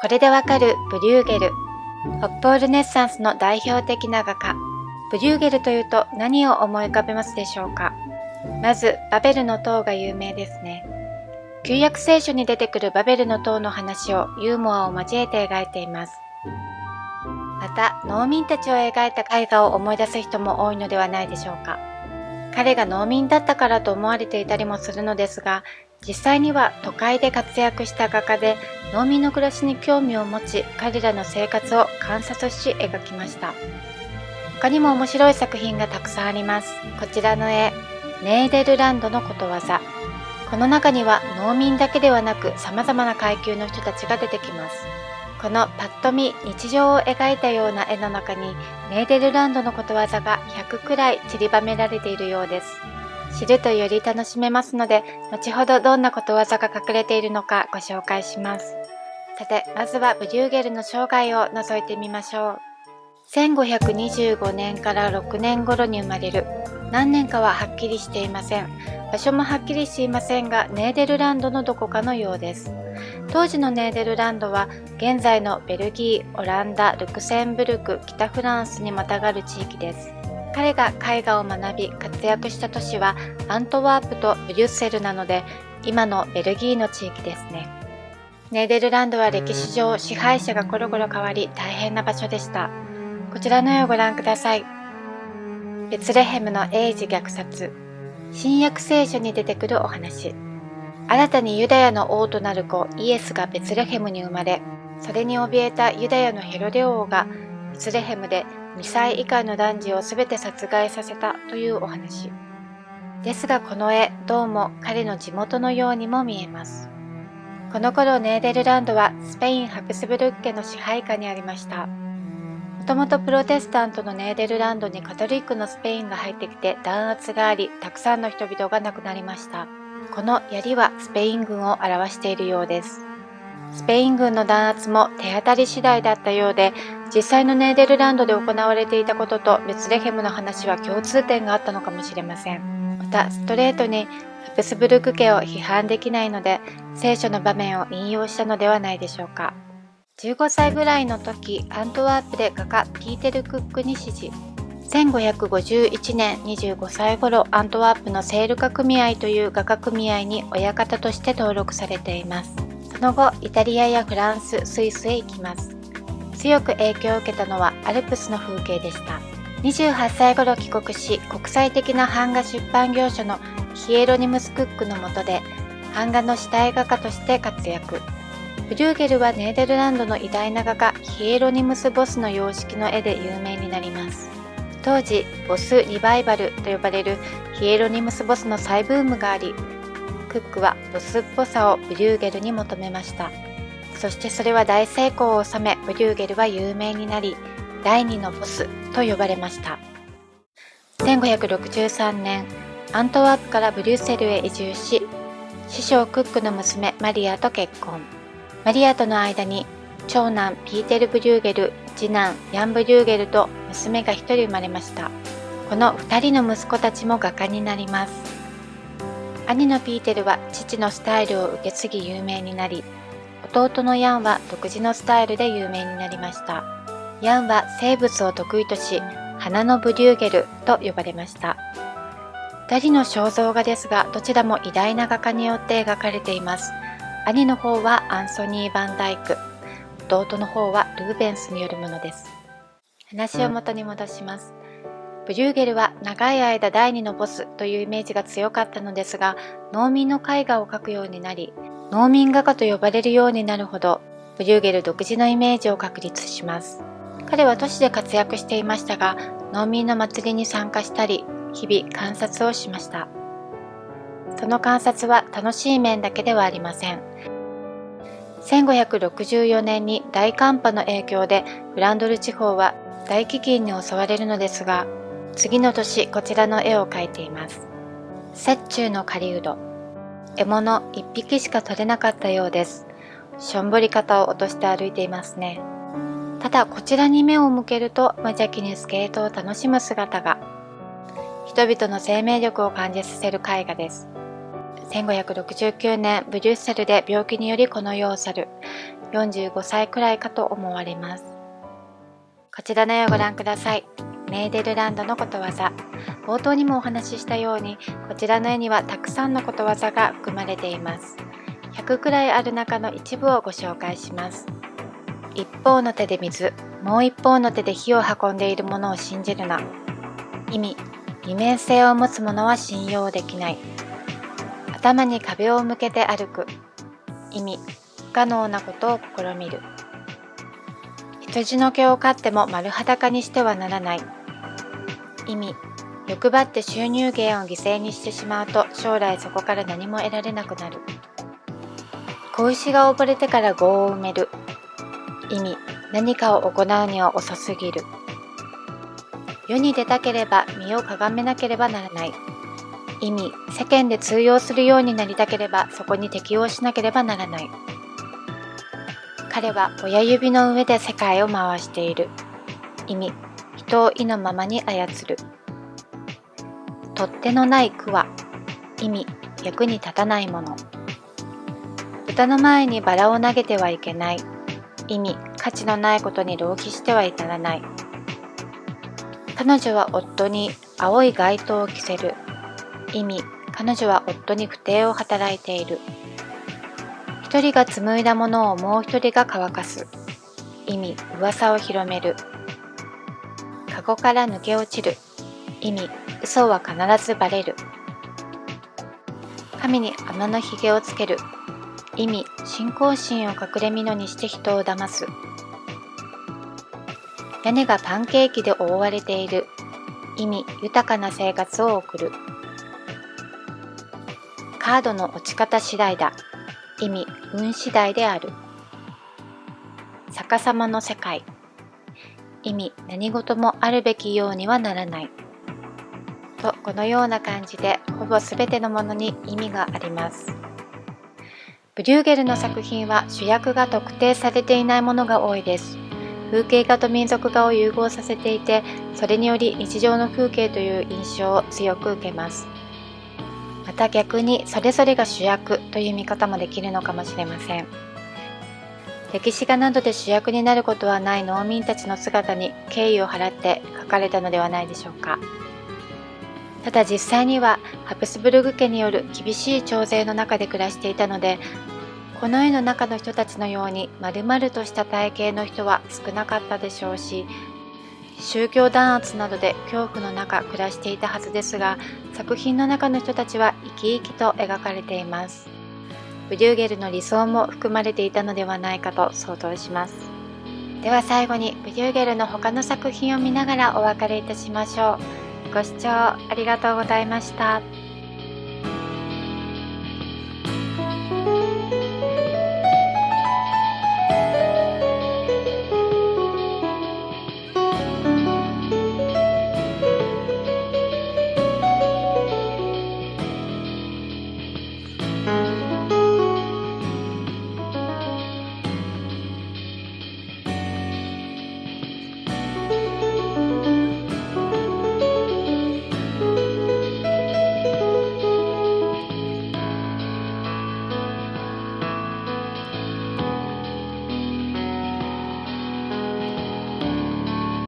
これでわかるブリューゲル。北方ルネッサンスの代表的な画家。ブリューゲルというと何を思い浮かべますでしょうか。まず、バベルの塔が有名ですね。旧約聖書に出てくるバベルの塔の話をユーモアを交えて描いています。また、農民たちを描いた絵画を思い出す人も多いのではないでしょうか。彼が農民だったからと思われていたりもするのですが、実際には都会で活躍した画家で、農民の暮らしに興味を持ち、彼らの生活を観察し描きました。他にも面白い作品がたくさんあります。こちらの絵、ネーデルランドのことわざ。この中には農民だけではなく様々な階級の人たちが出てきます。このパッと見日常を描いたような絵の中にネーデルランドのことわざが100くらい散りばめられているようです。知るとより楽しめますので、後ほどどんなことわざが隠れているのかご紹介します。さて、まずはブリューゲルの生涯を覗いてみましょう。1525年から6年頃に生まれる。何年かははっきりしていません。場所もはっきりしていませんが、ネーデルランドのどこかのようです。当時のネーデルランドは、現在のベルギー、オランダ、ルクセンブルク、北フランスにまたがる地域です。彼が絵画を学び活躍した都市はアントワープとブリュッセルなので、今のベルギーの地域ですね。ネーデルランドは歴史上支配者がコロコロ変わり大変な場所でした。こちらの絵をご覧ください。ベツレヘムの英治虐殺。新約聖書に出てくるお話。新たにユダヤの王となる子イエスがベツレヘムに生まれ、それに怯えたユダヤのヘロデ王がベツレヘムで2歳以下の男児をすべて殺害させたというお話。ですがこの絵、どうも彼の地元のようにも見えます。この頃ネーデルランドはスペイン・ハプスブルク家の支配下にありました。もともとプロテスタントのネーデルランドにカトリックのスペインが入ってきて弾圧があり、たくさんの人々が亡くなりました。この槍はスペイン軍を表しているようです。スペイン軍の弾圧も手当たり次第だったようで、実際のネーデルランドで行われていたこととベツレヘムの話は共通点があったのかもしれません。また、ストレートにハプスブルク家を批判できないので、聖書の場面を引用したのではないでしょうか。15歳ぐらいの時、アントワープで画家ピーテル・クックに師事。1551年25歳頃、アントワープのセールカ組合という画家組合に親方として登録されています。その後、イタリアやフランス、スイスへ行きます。強く影響を受けたのはアルプスの風景でした。28歳頃帰国し、国際的な版画出版業者のヒエロニムス・クックの下で、版画の下絵画家として活躍。ブリューゲルはネーデルランドの偉大な画家ヒエロニムス・ボスの様式の絵で有名になります。当時、ボス・リバイバルと呼ばれるヒエロニムス・ボスの再ブームがあり、クックはボスっぽさをブリューゲルに求めました。そしてそれは大成功を収め、ブリューゲルは有名になり、第二のボスと呼ばれました。1563年、アントワープからブリュッセルへ移住し、師匠クックの娘マリアと結婚。マリアとの間に長男ピーテル・ブリューゲル、次男ヤン・ブリューゲルと娘が1人生まれました。この2人の息子たちも画家になります。兄のピーテルは父のスタイルを受け継ぎ有名になり、弟のヤンは独自のスタイルで有名になりました。ヤンは生物を得意とし、花のブリューゲルと呼ばれました。2人の肖像画ですが、どちらも偉大な画家によって描かれています。兄の方はアンソニー・バンダイク、弟の方はルーベンスによるものです。話を元に戻します。ブリューゲルは長い間第二のボスというイメージが強かったのですが、農民の絵画を描くようになり、農民画家と呼ばれるようになるほど、ブリューゲル独自のイメージを確立します。彼は都市で活躍していましたが、農民の祭りに参加したり、日々観察をしました。その観察は楽しい面だけではありません。1564年に大寒波の影響でフランドル地方は大飢饉に襲われるのですが、次の年こちらの絵を描いています。雪中の狩人。獲物1匹しか取れなかったようです。しょんぼり肩を落として歩いていますね。ただこちらに目を向けると無邪気にスケートを楽しむ姿が。人々の生命力を感じさせる絵画です。1569年ブリュッセルで病気によりこの世を去る。45歳くらいかと思われます。こちらの絵をご覧ください。ネーデルランドのことわざ。冒頭にもお話ししたように、こちらの絵にはたくさんのことわざが含まれています。100くらいある中の一部をご紹介します。一方の手で水、もう一方の手で火を運んでいるものを信じるな。意味、二面性を持つものは信用できない。頭に壁を向けて歩く。意味、不可能なことを試みる。羊の毛を刈っても丸裸にしてはならない。意味、欲張って収入源を犠牲にしてしまうと将来そこから何も得られなくなる。子牛が溺れてから業を埋める。意味、何かを行うには遅すぎる。世に出たければ身をかがめなければならない。意味、世間で通用するようになりたければそこに適応しなければならない。彼は親指の上で世界を回している。意味、人を意のままに操る。取っ手のない桑。意味、役に立たないもの。豚の前にバラを投げてはいけない。意味、価値のないことに浪費しては至らない。彼女は夫に青い街灯を着せる。意味、彼女は夫に不貞を働いている。一人が紡いだものをもう一人が乾かす。意味、噂を広める。カゴから抜け落ちる。意味、嘘は必ずバレる。神に天のひげをつける。意味、信仰心を隠れ蓑にして人を騙す。屋根がパンケーキで覆われている。意味、豊かな生活を送る。カードの落ち方次第だ。意味、運次第である。逆さまの世界。意味、何事もあるべきようにはならない。と、このような感じでほぼすべてのものに意味があります。ブリューゲルの作品は主役が特定されていないものが多いです。風景画と民族画を融合させていて、それにより日常の風景という印象を強く受けます。また逆にそれぞれが主役という見方もできるのかもしれません。歴史画などで主役になることはない農民たちの姿に敬意を払って描かれたのではないでしょうか。ただ実際にはハプスブルグ家による厳しい徴税の中で暮らしていたので、この絵の中の人たちのように丸々とした体型の人は少なかったでしょうし、宗教弾圧などで恐怖の中暮らしていたはずですが、作品の中の人たちは生き生きと描かれています。ブリューゲルの理想も含まれていたのではないかと想像します。では最後にブリューゲルの他の作品を見ながらお別れいたしましょう。ご視聴ありがとうございました。